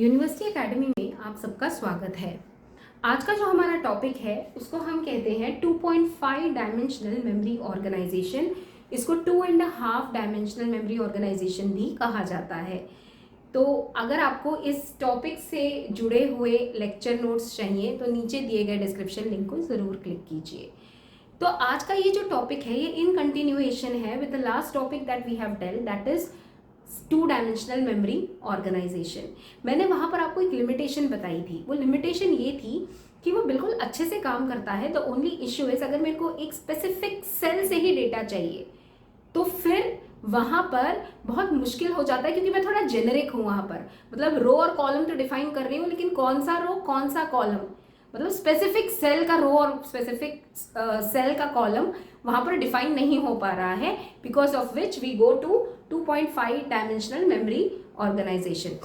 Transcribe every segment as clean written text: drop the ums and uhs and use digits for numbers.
University academy में आप सबका स्वागत है। आज का जो हमारा टॉपिक है उसको हम कहते हैं 2.5 डायमेंशनल मेमोरी ऑर्गेनाइजेशन। इसको 2.5 डायमेंशनल मेमोरी ऑर्गेनाइजेशन भी कहा जाता है। तो अगर आपको इस टॉपिक से जुड़े हुए लेक्चर नोट्स चाहिए तो नीचे दिए गए डिस्क्रिप्शन लिंक को ज़रूर क्लिक कीजिए। तो आज का ये जो टॉपिक है ये इन कंटिन्यूएशन है with the last topic that we have dealt, that is 2 dimensional memory organisation. मैंने वहाँ पर आपको एक लिमिटेशन बताई थी। वो लिमिटेशन ये थी कि वो बिल्कुल अच्छे से काम करता है। द ओनली इश्यू इज अगर मेरे को एक स्पेसिफिक सेल से ही डेटा चाहिए तो फिर वहाँ पर बहुत मुश्किल हो जाता है, क्योंकि मैं थोड़ा जेनेरिक हूँ वहाँ पर। मतलब रो और कॉलम तो डिफाइन कर रही हूँ, लेकिन कौन सा रो कौन सा कॉलम, मतलब स्पेसिफिक सेल का रो और स्पेसिफिक सेल का कॉलम वहाँ पर डिफाइन नहीं हो पा रहा है, because of which we go to 2.5 dimensional memory organisation.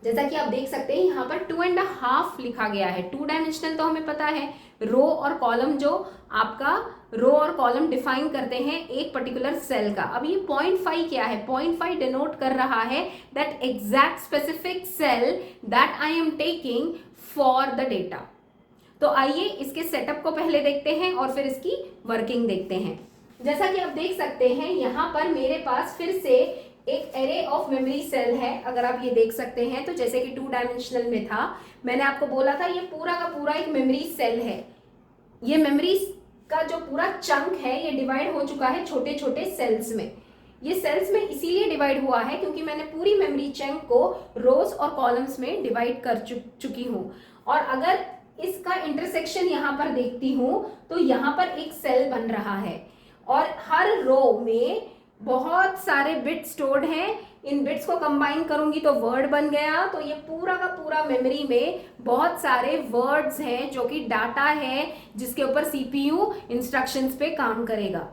जैसा कि आप देख सकते हैं यहाँ पर 2.5 लिखा गया है। 2 डायमेंशनल तो हमें पता है, रो और कॉलम जो आपका रो और कॉलम डिफाइन करते हैं एक पर्टिकुलर सेल का। अब ये 0.5 क्या है? 0.5 डिनोट कर रहा है that exact specific cell that I am taking for the data. तो आइए इसके सेटअप को पहले देखते हैं और फिर इसकी वर्किंग देखते हैं। जैसा कि आप देख सकते हैं यहाँ पर मेरे पास फिर से एक एरे ऑफ मेमोरी सेल है। अगर आप ये देख सकते हैं तो जैसे कि 2 डायमेंशनल में था, मैंने आपको बोला था ये पूरा का पूरा एक मेमोरी सेल है। ये मेमोरी का जो पूरा चंक है ये डिवाइड हो चुका है छोटे छोटे सेल्स में। ये सेल्स में इसीलिए डिवाइड हुआ है क्योंकि मैंने पूरी मेमोरी चंक को रोज और कॉलम्स में डिवाइड कर चुकी हूँ। और अगर इसका इंटरसेक्शन यहाँ पर देखती हूँ तो यहाँ पर एक सेल बन रहा है और हर रो में बहुत सारे बिट स्टोर्ड हैं। इन बिट्स को कंबाइन करूंगी तो वर्ड बन गया। तो ये पूरा का पूरा मेमोरी में बहुत सारे वर्ड्स हैं जो कि डाटा है जिसके ऊपर सीपीयू इंस्ट्रक्शंस पे काम करेगा।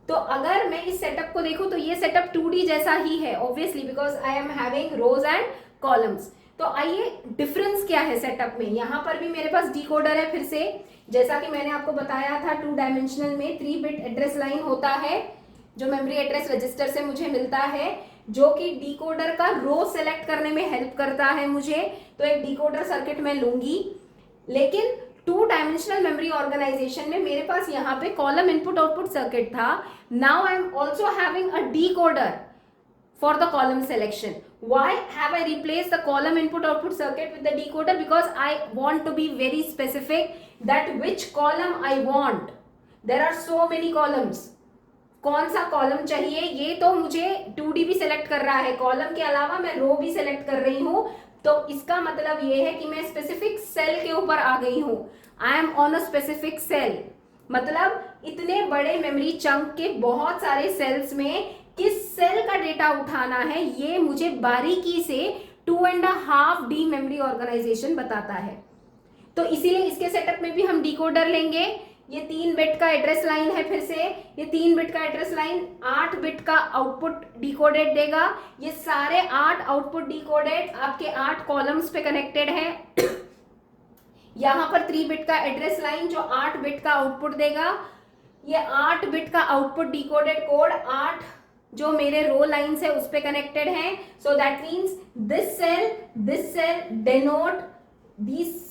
तो अगर मैं इस सेटअप को देखूं तो ये सेटअप 2D जैसा ही है obviously, because I am having rows and columns. तो आइए डिफरेंस क्या है सेटअप में। यहाँ पर भी मेरे पास डिकोडर है। फिर से जैसा कि मैंने आपको बताया था 2 डायमेंशनल में 3 बिट एड्रेस लाइन होता है जो मेमोरी एड्रेस रजिस्टर से मुझे मिलता है, जो कि डिकोडर का रो सेलेक्ट करने में हेल्प करता है मुझे। तो एक डिकोडर सर्किट मैं लूंगी। लेकिन 2 डायमेंशनल मेमोरी ऑर्गेनाइजेशन में मेरे पास यहाँ पे कॉलम इनपुट आउटपुट सर्किट था। Now I am also having a decoder for the column selection. Why have I replaced the column input output circuit with the decoder? Because I want to be very specific that which column I want. There are so many columns. कौन सा column चाहिए ये तो मुझे 2D भी select कर रहा है, कॉलम के अलावा मैं रो भी सेलेक्ट कर रही हूँ। तो इसका मतलब ये है कि मैं स्पेसिफिक सेल के ऊपर आ गई हूँ। I am on a specific cell. मतलब इतने बड़े मेमोरी चंक के बहुत सारे सेल्स में किस सेल का डेटा उठाना है ये मुझे बारीकी से 2.5D मेमोरी ऑर्गेनाइजेशन बताता है। तो इसीलिए इसके सेटअप में भी हम डिकोडर लेंगे। ये 3 बिट का एड्रेस लाइन है। फिर से ये 3 बिट का एड्रेस लाइन 8 बिट का आउटपुट डिकोडेड देगा। ये सारे 8 आउटपुट डिकोडेड आपके 8 कॉलम्स पे कनेक्टेड है। यहाँ पर 3 बिट का एड्रेस लाइन जो 8 बिट का आउटपुट देगा। ये 8 बिट का आउटपुट डिकोडेड कोड 8 जो मेरे रो लाइन्स है उस पे कनेक्टेड है। So that means this cell denote this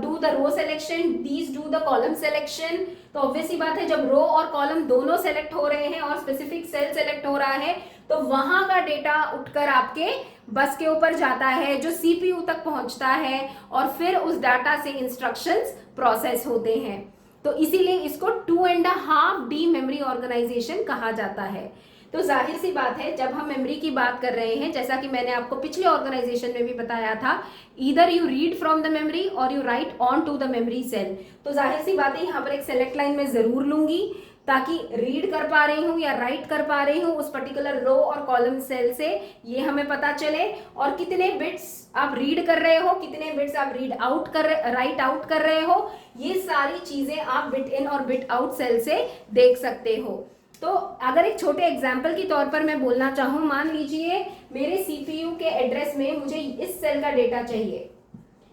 do the row selection, these do the column selection। तो ऑब्वियस ही बात है जब रो और कॉलम दोनों सेलेक्ट हो रहे हैं और स्पेसिफिक सेल सेलेक्ट हो रहा है तो वहां का डेटा उठकर आपके बस के ऊपर जाता है जो सीपीयू तक पहुंचता है और फिर उस डाटा से इंस्ट्रक्शंस प्रोसेस होते हैं। तो इसीलिए इसको 2.5D मेमोरी ऑर्गेनाइजेशन कहा जाता है। तो जाहिर सी बात है जब हम मेमोरी की बात कर रहे हैं, जैसा कि मैंने आपको पिछले ऑर्गेनाइजेशन में भी बताया था, either you read from the memory or you write on to the memory cell. तो जाहिर सी बात है यहाँ पर एक सेलेक्ट लाइन में जरूर लूंगी ताकि रीड कर पा रही हूँ या राइट कर पा रही हूँ उस पर्टिकुलर रो और कॉलम सेल से, ये हमें पता चले। और कितने बिट्स आप रीड कर रहे हो, कितने बिट्स आप राइट आउट कर रहे हो, ये सारी चीजें आप बिट इन और बिट आउट सेल से देख सकते हो। तो अगर एक छोटे एग्जाम्पल के तौर पर मैं बोलना चाहूँ, मान लीजिए मेरे सीपीयू के एड्रेस में मुझे इस सेल का डेटा चाहिए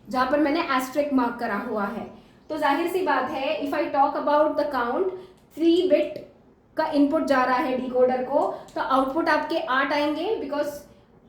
जहां पर मैंने एस्ट्रिक मार्क करा हुआ है। तो जाहिर सी बात है if I talk about the count, 3 bit का इनपुट जा रहा है डिकोडर को, तो आउटपुट आपके 8 आएंगे because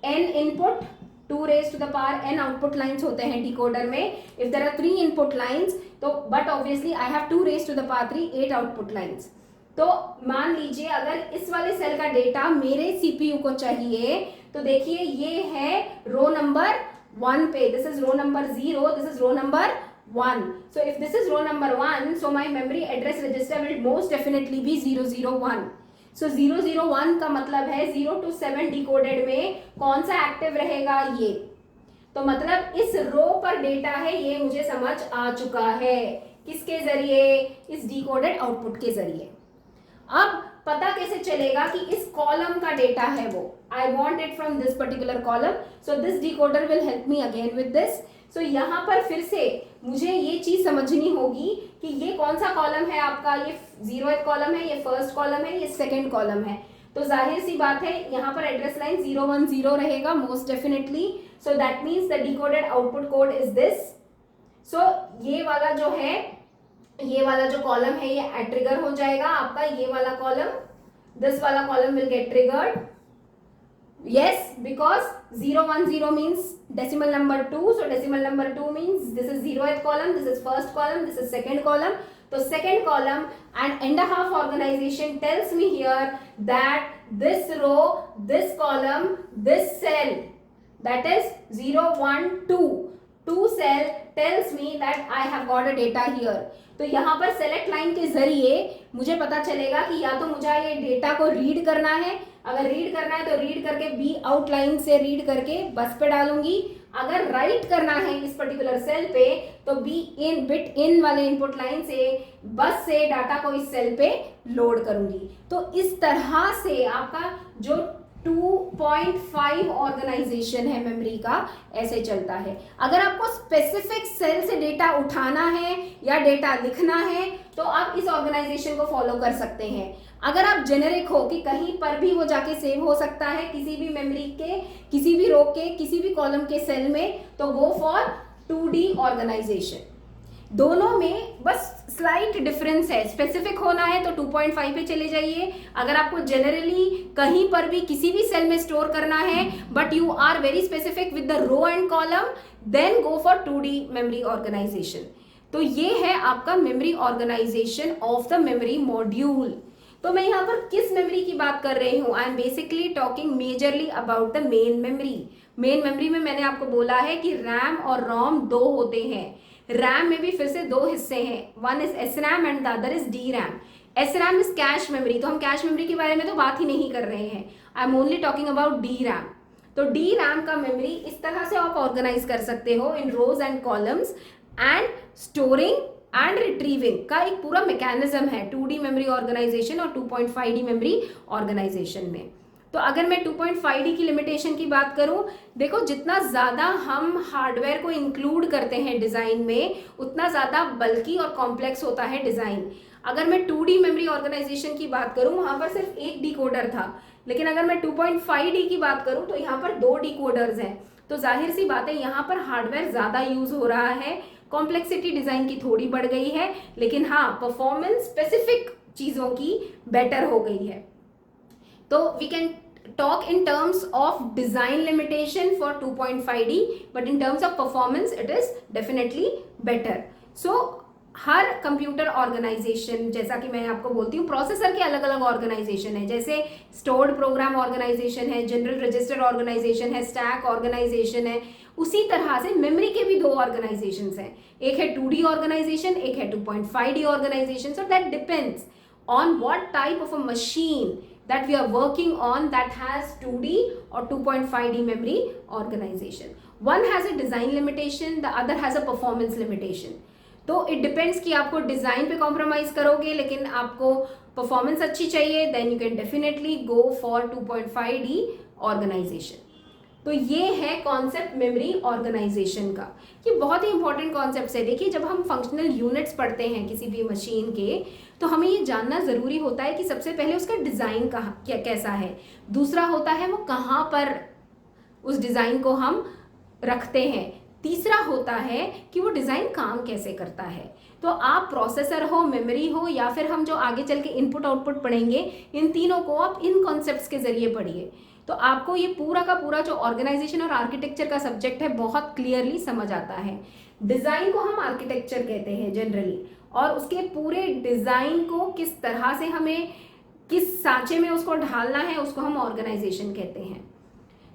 n input 2 raise to the power n output lines होते हैं डिकोडर में. If there are 3 input lines तो but obviously I have 2 raise to the power 3 8 output lines. तो मान लीजिए अगर इस वाले सेल का डेटा मेरे सीपीयू को चाहिए तो देखिए ये है रो नंबर 1 पे. This is row number 0, this is row number 1. So if this is row number 1, so my memory address register will most definitely be 001. So 001 का मतलब है 0 to 7 डिकोडेड में कौन सा एक्टिव रहेगा ये. तो मतलब इस रो पर डेटा है ये मुझे समझ आ चुका है. किसके जरिए? इस डिकोडेड आउटपुट के जरिए. अब पता कैसे चलेगा कि इस कॉलम का डेटा है वो. I want it from this particular column. So this decoder will help me again with this. So यहाँ पर फिर से मुझे ये चीज समझनी होगी कि ये कौन सा कॉलम है आपका. ये 0th कॉलम है, ये फर्स्ट कॉलम है, ये सेकंड कॉलम है. तो जाहिर सी बात है यहाँ पर एड्रेस लाइन 010 रहेगा most definitely. So that means the decoded output code is this. So ये वाला जो है, ये वाला जो कॉलम है ये ट्रिगर हो जाएगा आपका. ये वाला कॉलम, दिस वाला column will get triggered. Yes, because 010 means decimal number 2. So decimal number 2 means this is 0th column, this is first column, this is second column. So second column and end half organization tells me here that this row, this column, this cell, that is 012, 2 cell tells me that I have got a data here. तो यहाँ पर select line के जरिए मुझे पता चलेगा कि या तो मुझे ये डेटा को रीड करना है. अगर रीड करना है तो रीड करके बी आउट लाइन से रीड करके बस पे डालूंगी. अगर राइट करना है इस पर्टिकुलर सेल पे तो बी इन बिट इन वाले इनपुट लाइन से बस से डाटा को इस सेल पे लोड करूंगी. तो इस तरह से आपका जो 2.5 ऑर्गेनाइजेशन है मेमोरी का ऐसे चलता है. अगर आपको स्पेसिफिक सेल से डेटा उठाना है या डेटा लिखना है तो आप इस ऑर्गेनाइजेशन को फॉलो कर सकते हैं. अगर आप जेनेरिक हो कि कहीं पर भी वो जाके सेव हो सकता है किसी भी मेमोरी के किसी भी रो के किसी भी कॉलम के सेल में, तो गो फॉर 2D ऑर्गेनाइजेशन. दोनों में बस स्लाइट डिफरेंस है. स्पेसिफिक होना है तो 2.5 पे चले जाइए. अगर आपको जनरली कहीं पर भी किसी भी सेल में स्टोर करना है but you are very specific with the row and column, then go for 2D memory organisation. तो ये है आपका memory organisation of the memory module. तो मैं यहाँ पर किस मेमोरी की बात कर रही हूँ? I am basically talking majorly about the main memory. Main memory में मैंने आपको बोला है कि रैम और रोम 2 होते हैं. रैम में भी फिर से 2 हिस्से हैं. One is SRAM and the other is DRAM. SRAM is cache memory. तो हम कैश मेमोरी के बारे में तो बात ही नहीं कर रहे हैं. I am only talking about DRAM. तो DRAM का मेमोरी इस तरह से आप ऑर्गेनाइज कर सकते हो in rows and columns and storing and retrieving का एक पूरा मैकेनिज्म है 2D मेमोरी ऑर्गेनाइजेशन और 2.5D मेमोरी ऑर्गेनाइजेशन में. तो अगर मैं 2.5D की लिमिटेशन की बात करूं, देखो जितना ज़्यादा हम हार्डवेयर को इंक्लूड करते हैं डिज़ाइन में उतना ज़्यादा बल्कि और कॉम्प्लेक्स होता है डिज़ाइन. अगर मैं 2D मेमोरी ऑर्गेनाइजेशन की बात करूं वहाँ पर सिर्फ एक डिकोडर था, लेकिन अगर मैं 2.5D की बात करूं तो यहाँ पर 2 डिकोडर्स हैं. तो जाहिर सी बात है यहाँ पर हार्डवेयर ज़्यादा यूज़ हो रहा है. कॉम्प्लेक्सिटी डिज़ाइन की थोड़ी बढ़ गई है, लेकिन हाँ परफॉर्मेंस स्पेसिफिक चीज़ों की बेटर हो गई है. तो we can talk in terms of design limitation for 2.5D, but in terms of performance it is definitely better. So हर कंप्यूटर ऑर्गेनाइजेशन, जैसा कि मैं आपको बोलती हूँ प्रोसेसर के अलग अलग ऑर्गेनाइजेशन है. जैसे स्टोर्ड प्रोग्राम ऑर्गेनाइजेशन है, जनरल रजिस्टर ऑर्गेनाइजेशन है, स्टैक ऑर्गेनाइजेशन है. उसी तरह से मेमोरी के भी 2 ऑर्गेनाइजेशंस हैं. एक है 2D ऑर्गेनाइजेशन, एक है 2.5D organisation. So that depends on what type of a machine that we are working on that has 2D or 2.5D memory organization. One has a design limitation, the other has a performance limitation. तो it depends कि आपको design पे compromise करोगे लेकिन आपको performance अच्छी चाहिए, then you can definitely go for 2.5D organization. तो ये है कॉन्सेप्ट मेमोरी ऑर्गेनाइजेशन का. ये बहुत ही इंपॉर्टेंट कॉन्सेप्ट है. देखिए जब हम फंक्शनल यूनिट्स पढ़ते हैं किसी भी मशीन के तो हमें ये जानना ज़रूरी होता है कि सबसे पहले उसका डिज़ाइन कैसा है, दूसरा होता है वो कहाँ पर उस डिज़ाइन को हम रखते हैं, तीसरा होता है कि वो डिज़ाइन काम कैसे करता है. तो आप प्रोसेसर हो, मेमोरी हो या फिर हम जो आगे चल के इनपुट आउटपुट पढ़ेंगे इन तीनों को आप इन कॉन्सेप्ट्स के ज़रिए पढ़िए. तो आपको ये पूरा का पूरा जो ऑर्गेनाइजेशन और आर्किटेक्चर का सब्जेक्ट है बहुत क्लियरली समझ आता है। डिज़ाइन को हम आर्किटेक्चर कहते हैं जनरली, और उसके पूरे डिज़ाइन को किस तरह से हमें किस सांचे में उसको ढालना है उसको हम ऑर्गेनाइजेशन कहते हैं।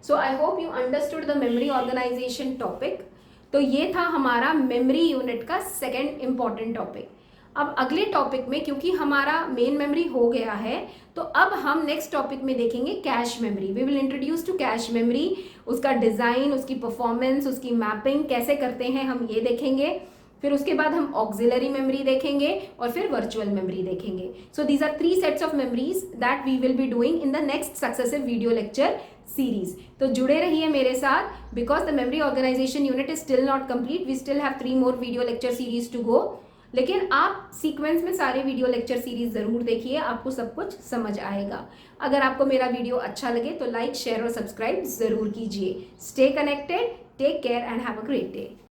So I hope you understood the memory organisation topic. तो ये था हमारा मेमोरी यूनिट का सेकेंड इंपॉर्टेंट टॉपिक। अब अगले टॉपिक में, क्योंकि हमारा मेन मेमोरी हो गया है, तो अब हम नेक्स्ट टॉपिक में देखेंगे cache memory. We will introduce to cache memory, उसका डिज़ाइन, उसकी परफॉर्मेंस, उसकी मैपिंग कैसे करते हैं हम ये देखेंगे। फिर उसके बाद हम ऑक्सिलरी मेमोरी देखेंगे और फिर वर्चुअल मेमोरी देखेंगे। So these are 3 sets of memories that we will be doing in the next successive video lecture series. तो जुड़े रहिए मेरे साथ, because the memory organisation unit is still not complete. We still have 3 more video lecture series to go. लेकिन आप sequence में सारे video lecture series जरूर देखिए, आपको सब कुछ समझ आएगा। अगर आपको मेरा वीडियो अच्छा लगे तो लाइक, शेयर और सब्सक्राइब जरूर कीजिए। Stay connected, take care and have a great day.